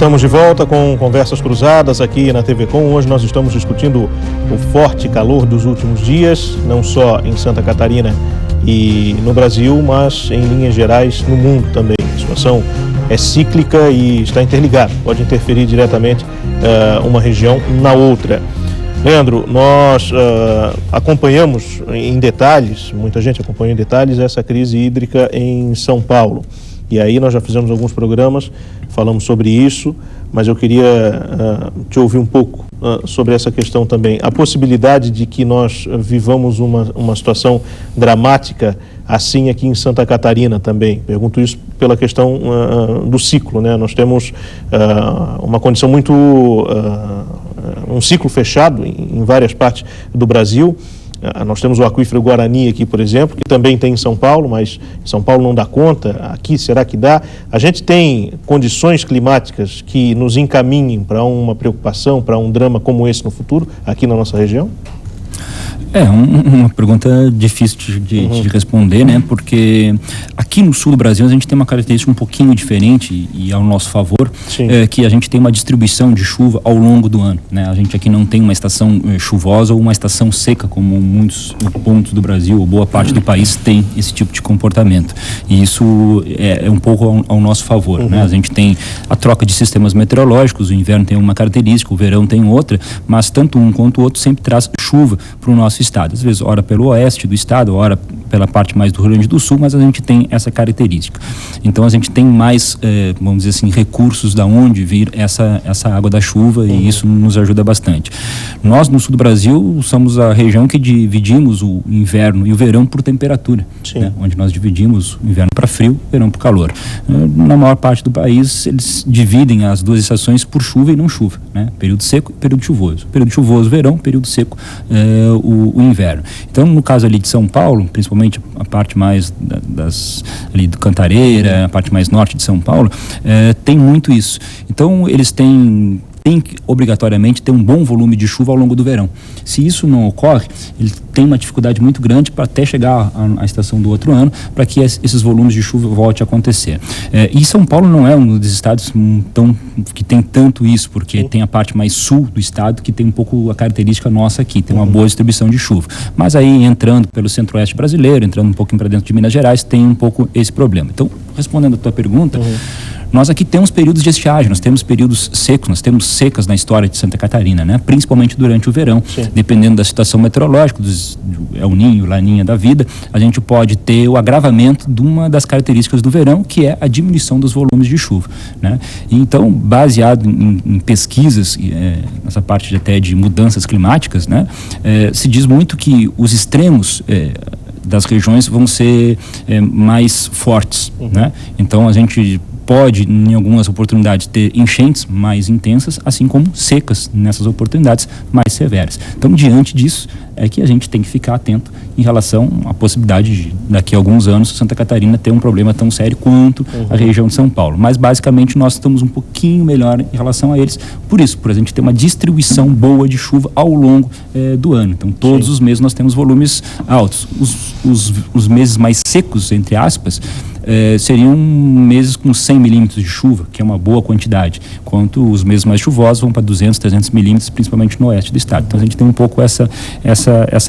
Estamos de volta com Conversas Cruzadas aqui na TV Com. Hoje nós estamos discutindo o forte calor dos últimos dias, não só em Santa Catarina e no Brasil, mas em linhas gerais no mundo também. A situação é cíclica e está interligada, pode interferir diretamente uma região na outra. Leandro, nós acompanhamos em detalhes, muita gente acompanha em detalhes essa crise hídrica em São Paulo. E aí nós já fizemos alguns programas, falamos sobre isso, mas eu queria te ouvir um pouco sobre essa questão também. A possibilidade de que nós vivamos uma situação dramática assim aqui em Santa Catarina também. Pergunto isso pela questão do ciclo, né? Nós temos uma condição muito... um ciclo fechado em várias partes do Brasil. Nós temos o aquífero Guarani aqui, por exemplo, que também tem em São Paulo, mas São Paulo não dá conta. Aqui será que dá? A gente tem condições climáticas que nos encaminhem para uma preocupação, para um drama como esse no futuro, aqui na nossa região? É uma pergunta difícil de responder, né? Porque aqui no sul do Brasil a gente tem uma característica um pouquinho diferente e ao nosso favor, que a gente tem uma distribuição de chuva ao longo do ano, né? A gente aqui não tem uma estação chuvosa ou uma estação seca, como muitos pontos do Brasil ou boa parte do país tem esse tipo de comportamento. E isso é um pouco ao nosso favor, né? A gente tem a troca de sistemas meteorológicos, o inverno tem uma característica, o verão tem outra, mas tanto um quanto o outro sempre traz chuva para o nosso estado, às vezes ora pelo oeste do estado, ora pela parte mais do Rio Grande do Sul, mas a gente tem essa característica. Então a gente tem mais, vamos dizer assim, recursos da onde vir essa água da chuva e isso nos ajuda bastante. Nós no sul do Brasil somos a região que dividimos o inverno e o verão por temperatura, né? Onde nós dividimos o inverno para frio, o verão para calor. Na maior parte do país eles dividem as duas estações por chuva e não chuva, né? Período seco e período chuvoso. Período chuvoso, verão, período seco, o inverno. Então, no caso ali de São Paulo, principalmente a parte mais ali do Cantareira, a parte mais norte de São Paulo, tem muito isso. Então, eles têm que obrigatoriamente ter um bom volume de chuva ao longo do verão. Se isso não ocorre, ele tem uma dificuldade muito grande para até chegar à estação do outro ano, para que esses volumes de chuva voltem a acontecer. E São Paulo não é um dos estados que tem tanto isso, porque tem a parte mais sul do estado que tem um pouco a característica nossa aqui, tem uma boa distribuição de chuva. Mas aí, entrando pelo centro-oeste brasileiro, entrando um pouquinho para dentro de Minas Gerais, tem um pouco esse problema. Então, respondendo a tua pergunta, nós aqui temos períodos de estiagem, nós temos períodos secos, nós temos secas na história de Santa Catarina, né? Principalmente durante o verão, dependendo da situação meteorológica, El Ninho, Laninha da vida, a gente pode ter o agravamento de uma das características do verão, que é a diminuição dos volumes de chuva, né? E então, baseado em pesquisas, nessa parte até de mudanças climáticas, né? Se diz muito que os extremos das regiões vão ser mais fortes, né? Então, a gente pode, em algumas oportunidades, ter enchentes mais intensas, assim como secas nessas oportunidades mais severas. Então, diante disso, é que a gente tem que ficar atento em relação à possibilidade de, daqui a alguns anos, Santa Catarina ter um problema tão sério quanto a região de São Paulo. Mas, basicamente, nós estamos um pouquinho melhor em relação a eles, por a gente ter uma distribuição boa de chuva ao longo do ano. Então, todos os meses nós temos volumes altos. Os meses mais secos, entre aspas, seriam meses com 100 milímetros de chuva, que é uma boa quantidade, enquanto os meses mais chuvosos vão para 200, 300 milímetros, principalmente no oeste do estado. Então a gente tem um pouco essa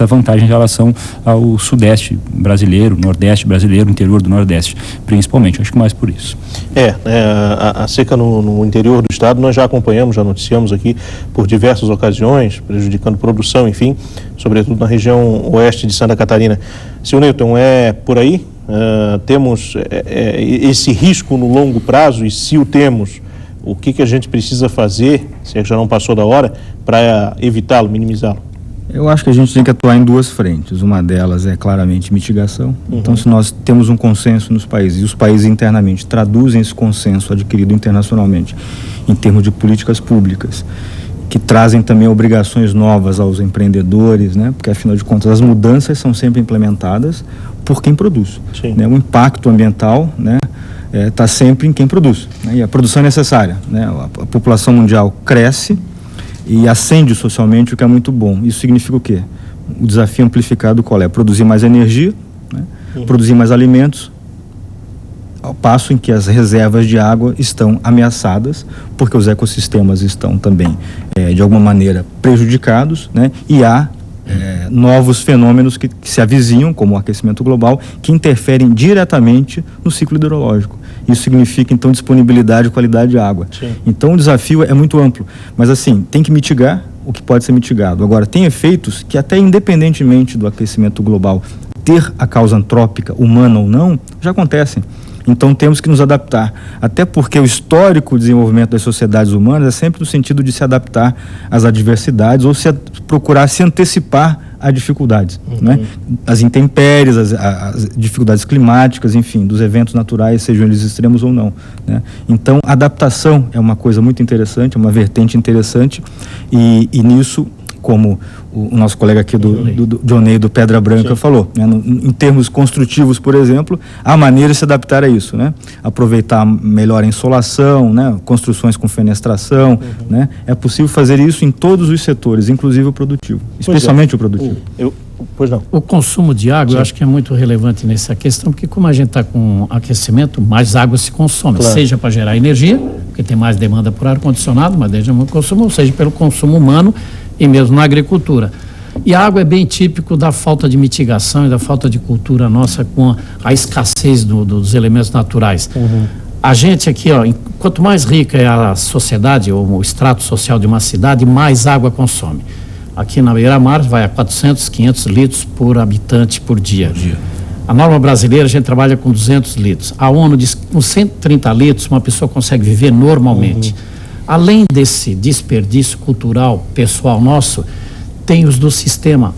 vantagem em relação ao sudeste brasileiro, nordeste brasileiro, interior do nordeste, principalmente. Acho que mais por isso. A seca no interior do estado nós já acompanhamos, já noticiamos aqui por diversas ocasiões, prejudicando produção, enfim, sobretudo na região oeste de Santa Catarina. Seu Newton, é por aí? Temos esse risco no longo prazo, e se o temos, o que a gente precisa fazer, se é que já não passou da hora, para evitá-lo, minimizá-lo? Eu acho que a gente tem que atuar em duas frentes. Uma delas é claramente mitigação. Então, se nós temos um consenso nos países, e os países internamente traduzem esse consenso adquirido internacionalmente em termos de políticas públicas, que trazem também obrigações novas aos empreendedores, né? Porque, afinal de contas, as mudanças são sempre implementadas por quem produz, né? O impacto ambiental, né, está sempre em quem produz, né? E a produção é necessária, né? A população mundial cresce e ascende socialmente, o que é muito bom. Isso significa o quê? O desafio amplificado qual é? Produzir mais energia, né? Produzir mais alimentos, ao passo em que as reservas de água estão ameaçadas, porque os ecossistemas estão também, de alguma maneira, prejudicados, né? E há novos fenômenos que se avizinham, como o aquecimento global, que interferem diretamente no ciclo hidrológico. Isso significa, então, disponibilidade e qualidade de água. Sim. Então, o desafio é muito amplo, mas, assim, tem que mitigar o que pode ser mitigado. Agora, tem efeitos que, até independentemente do aquecimento global ter a causa antrópica, humana ou não, já acontecem. Então temos que nos adaptar, até porque o histórico desenvolvimento das sociedades humanas é sempre no sentido de se adaptar às adversidades ou procurar se antecipar a dificuldades, né? As intempéries, as dificuldades climáticas, enfim, dos eventos naturais, sejam eles extremos ou não, né? Então, adaptação é uma coisa muito interessante, é uma vertente interessante e nisso, como o nosso colega aqui do Johnny do Pedra Branca Sim. falou, né? Em termos construtivos, por exemplo, há maneira de se adaptar a isso, né? Aproveitar melhor a insolação, né? Construções com fenestração, né? É possível fazer isso em todos os setores, inclusive o produtivo, especialmente o produtivo. Pois não. O consumo de água, Sim. eu acho que é muito relevante nessa questão, porque como a gente está com aquecimento, mais água se consome, claro. Seja para gerar energia, porque tem mais demanda por ar-condicionado, mas desde muito consumo, ou seja, pelo consumo humano e mesmo na agricultura. E a água é bem típico da falta de mitigação e da falta de cultura nossa com a escassez dos elementos naturais. A gente aqui, quanto mais rica é a sociedade ou o extrato social de uma cidade, mais água consome. Aqui na Beira-Mar vai a 400, 500 litros por habitante por dia. A norma brasileira, a gente trabalha com 200 litros. A ONU diz que com 130 litros uma pessoa consegue viver normalmente. Além desse desperdício cultural pessoal nosso, tem os do sistema.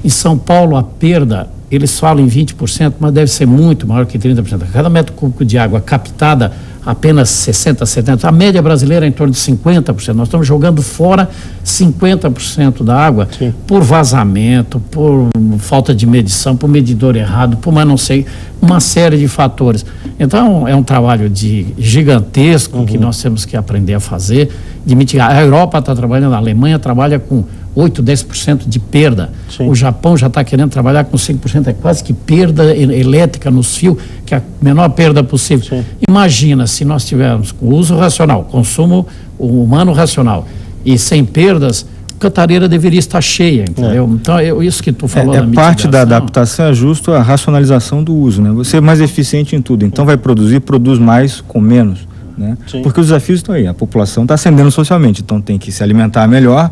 Em São Paulo, a perda, eles falam em 20%, mas deve ser muito maior que 30%. Cada metro cúbico de água captada, apenas 60%, 70%. A média brasileira é em torno de 50%. Nós estamos jogando fora 50% da água Sim. por vazamento, por falta de medição, por medidor errado, por mais não sei, uma série de fatores. Então, é um trabalho gigantesco que nós temos que aprender a fazer, de mitigar. A Europa está trabalhando, a Alemanha trabalha com 8%, 10% de perda. Sim. O Japão já está querendo trabalhar com 5%, é quase que perda elétrica nos fios, que é a menor perda possível. Sim. Imagina se nós tivermos com uso racional, consumo humano racional e sem perdas, Cantareira deveria estar cheia, entendeu? Então, isso que tu falou da mitigação. Parte da adaptação é justo a racionalização do uso, né? Você é mais eficiente em tudo, então produz mais com menos, né? Porque os desafios estão aí, a população está ascendendo socialmente, então tem que se alimentar melhor,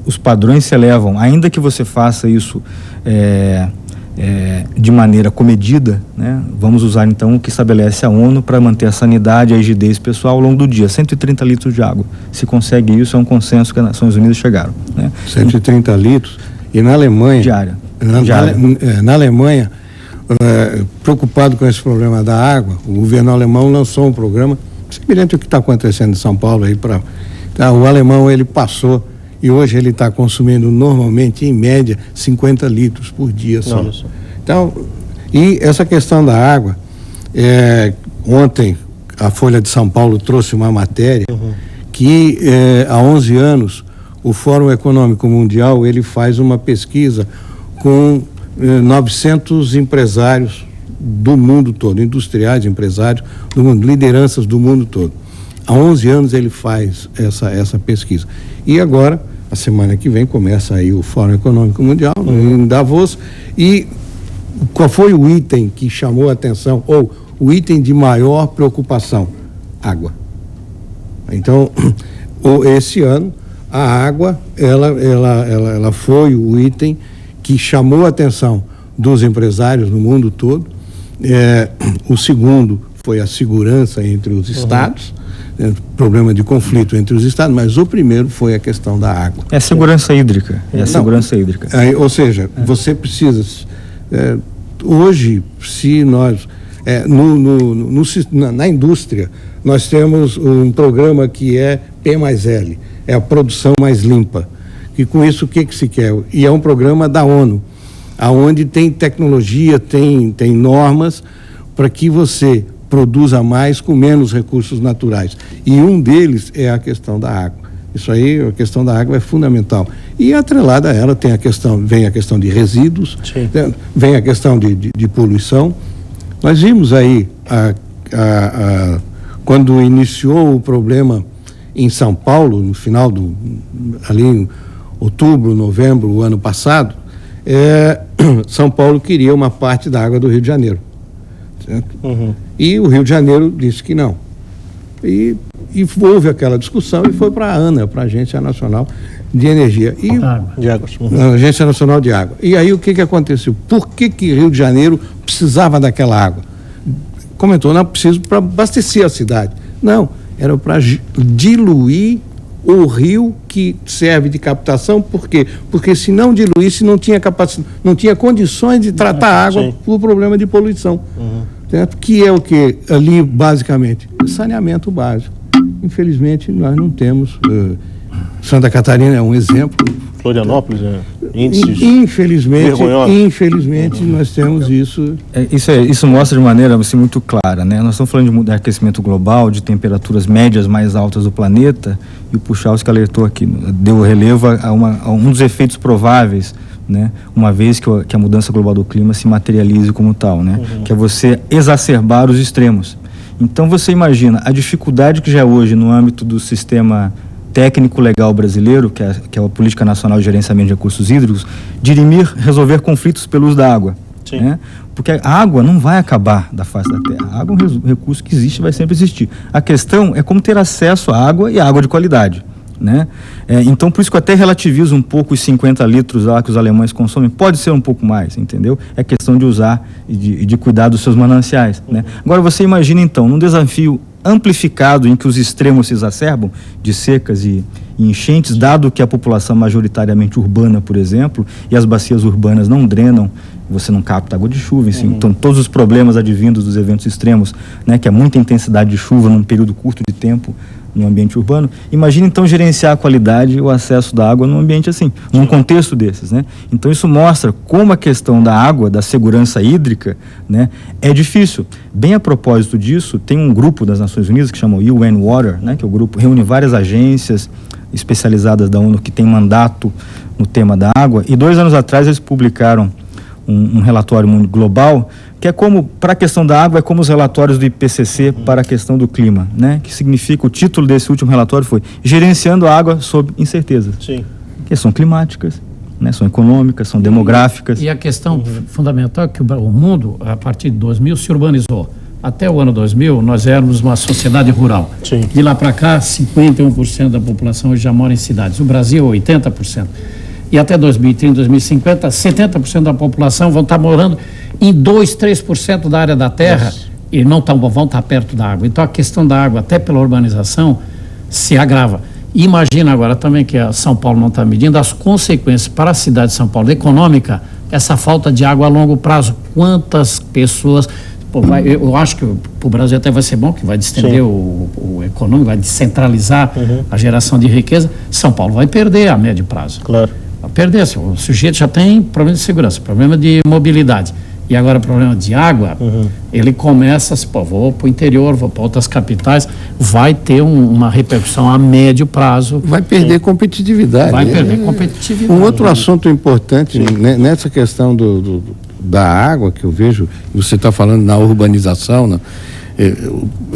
os padrões se elevam, ainda que você faça isso de maneira comedida, né? Vamos usar então o que estabelece a ONU para manter a sanidade e a rigidez pessoal ao longo do dia, 130 litros de água. Se consegue isso, é um consenso que as Nações Unidas chegaram, né? 130 litros, e na Alemanha... Diária. Na Alemanha, preocupado com esse problema da água, o governo alemão lançou um programa, semelhante ao que está acontecendo em São Paulo aí, o alemão ele passou e hoje ele está consumindo normalmente, em média, 50 litros por dia só. Então, e essa questão da água, ontem a Folha de São Paulo trouxe uma matéria que há 11 anos o Fórum Econômico Mundial ele faz uma pesquisa com 900 empresários do mundo todo, industriais, empresários do mundo, lideranças do mundo todo. Há 11 anos ele faz essa pesquisa. E agora, a semana que vem, começa aí o Fórum Econômico Mundial, em Davos, e qual foi o item que chamou a atenção, ou o item de maior preocupação? Água. Então, esse ano, a água, ela foi o item que chamou a atenção dos empresários no mundo todo. O segundo foi a segurança entre os estados, problema de conflito entre os estados, mas o primeiro foi a questão da água. É a segurança hídrica. Segurança hídrica. Ou seja, você precisa... hoje, se nós... na indústria, nós temos um programa que é P+L, é a produção mais limpa. E com isso, o que se quer? E é um programa da ONU, aonde tem tecnologia, tem normas para que você produza mais com menos recursos naturais. E um deles é a questão da água. Isso aí, a questão da água é fundamental. E atrelada a ela vem a questão de resíduos, vem a questão de poluição. Nós vimos aí, quando iniciou o problema em São Paulo, no final ali em outubro, novembro, o ano passado, São Paulo queria uma parte da água do Rio de Janeiro. Certo? E o Rio de Janeiro disse que não. E houve aquela discussão e foi para a ANA, para a Agência Nacional de Energia. De Águas. Agência Nacional de Água. E aí o que aconteceu? Por que Rio de Janeiro precisava daquela água? Comentou, não, preciso para abastecer a cidade. Não, era para diluir o rio que serve de captação. Por quê? Porque se não diluísse, não tinha capacidade, não tinha condições de tratar a água por problema de poluição. Certo? Que é o que ali, basicamente? Saneamento básico. Infelizmente, nós não temos. Santa Catarina é um exemplo. Florianópolis, índices infelizmente nós temos isso. Isso mostra de maneira assim, muito clara, né? Nós estamos falando de aquecimento global, de temperaturas médias mais altas do planeta, e o Puchalski alertou aqui, deu relevo a um dos efeitos prováveis, né? Uma vez que a mudança global do clima se materialize como tal, né? Que é você exacerbar os extremos. Então você imagina a dificuldade que já é hoje no âmbito do sistema técnico legal brasileiro, que é a Política Nacional de Gerenciamento de Recursos Hídricos, dirimir, resolver conflitos pelo uso da água. Né? Porque a água não vai acabar da face da terra. A água é um recurso que existe e vai sempre existir. A questão é como ter acesso à água e à água de qualidade. Né? Então, por isso que eu até relativizo um pouco os 50 litros lá que os alemães consomem. Pode ser um pouco mais, entendeu? É questão de usar e de cuidar dos seus mananciais. Né? Agora, você imagina, então, num desafio amplificado em que os extremos se exacerbam, de secas e enchentes, dado que a população majoritariamente urbana, por exemplo, e as bacias urbanas não drenam, você não capta água de chuva, enfim, então todos os problemas advindos dos eventos extremos, né, que é muita intensidade de chuva num período curto de tempo no ambiente urbano. Imagina então gerenciar a qualidade e o acesso da água num ambiente assim, num contexto desses, né? Então isso mostra como a questão da água, da segurança hídrica, né, é difícil. Bem a propósito disso, tem um grupo das Nações Unidas que chama UN Water, né, que é o grupo reúne várias agências especializadas da ONU que tem mandato no tema da água, e 2 anos atrás eles publicaram um relatório global, que é como, para a questão da água, é como os relatórios do IPCC para a questão do clima, né? Que significa, o título desse último relatório foi Gerenciando a Água sob Incertezas. Sim. Que são climáticas, né? São econômicas, são demográficas. E a questão fundamental é que o mundo, a partir de 2000, se urbanizou. Até o ano 2000, nós éramos uma sociedade rural. Sim. De lá para cá, 51% da população hoje já mora em cidades. O Brasil, 80%. E até 2030, 2050, 70% da população vão estar morando em 2, 3% da área da terra e não vão estar perto da água. Então a questão da água, até pela urbanização, se agrava. E imagina agora também que a São Paulo não está medindo as consequências para a cidade de São Paulo econômica, essa falta de água a longo prazo. Quantas pessoas... eu acho que para o Brasil até vai ser bom, que vai distender o econômico, vai descentralizar a geração de riqueza. São Paulo vai perder a médio prazo. Claro. Vai perder. O sujeito já tem problema de segurança, problema de mobilidade. E agora problema de água, ele começa a se, vou para o interior, vou para outras capitais, vai ter uma repercussão a médio prazo. Vai perder competitividade. Vai perder competitividade. Um outro assunto importante nessa questão da água, que eu vejo, você está falando na urbanização, né?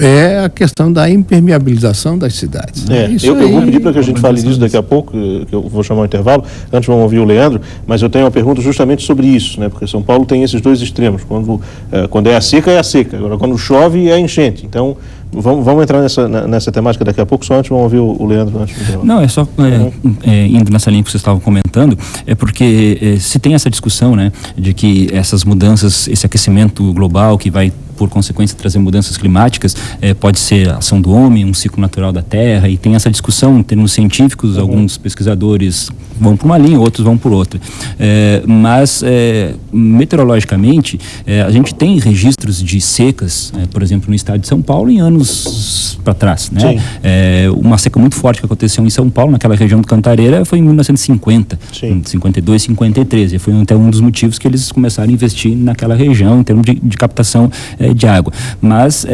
É a questão da impermeabilização das cidades. Eu vou pedir para que a gente fale disso daqui a pouco, que eu vou chamar um intervalo. Antes vamos ouvir o Leandro, mas eu tenho uma pergunta justamente sobre isso, né? Porque São Paulo tem esses dois extremos. Quando é a seca, é a seca. Agora, quando chove, é a enchente. Então, vamos entrar nessa temática daqui a pouco, só antes vamos ouvir o Leandro antes do intervalo. Não, é só indo nessa linha que vocês estavam comentando, é porque se tem essa discussão, né, de que essas mudanças, esse aquecimento global que vai por consequência trazer mudanças climáticas, pode ser a ação do homem, um ciclo natural da Terra, e tem essa discussão em termos científicos, alguns pesquisadores vão por uma linha, outros vão por outra. Mas, meteorologicamente, a gente tem registros de secas, por exemplo, no estado de São Paulo, em anos para trás, né? Uma seca muito forte que aconteceu em São Paulo, naquela região do Cantareira, foi em 1950, 52, 53, e foi até um dos motivos que eles começaram a investir naquela região, em termos de captação de água. Mas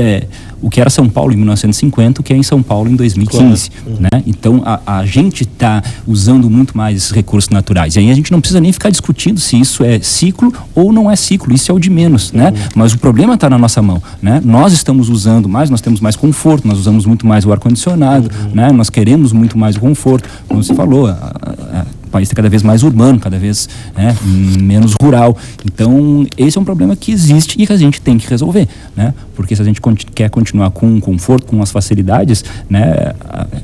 o que era São Paulo em 1950, o que é em São Paulo em 2015, claro. Né? Então a gente está usando muito mais esses recursos naturais. E aí a gente não precisa nem ficar discutindo se isso é ciclo ou não é ciclo, isso é o de menos, né? Mas o problema está na nossa mão, né? Nós estamos usando mais, nós temos mais conforto, nós usamos muito mais o ar-condicionado, né? Nós queremos muito mais o conforto, como você falou, o país está cada vez mais urbano, cada vez menos rural. Então, esse é um problema que existe e que a gente tem que resolver, né? Porque se a gente quer continuar com conforto, com as facilidades, né,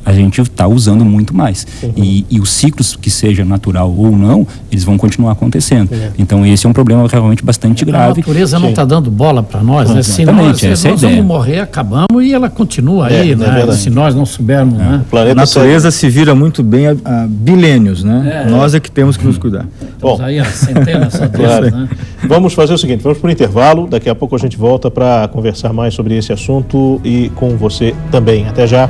a gente está usando muito mais. E os ciclos, que seja natural ou não, eles vão continuar acontecendo. Então, esse é um problema realmente bastante grave. A natureza não está dando bola para nós, né? Se nós vamos morrer, acabamos e ela continua aí, né? Se nós não soubermos, né? A natureza se vira muito bem há bilênios, né? Nós é que temos que nos cuidar. Estamos aí há centenas de anos, né? Vamos fazer o seguinte, vamos para o intervalo, daqui a pouco a gente volta para conversar mais sobre esse assunto e com você também. Até já.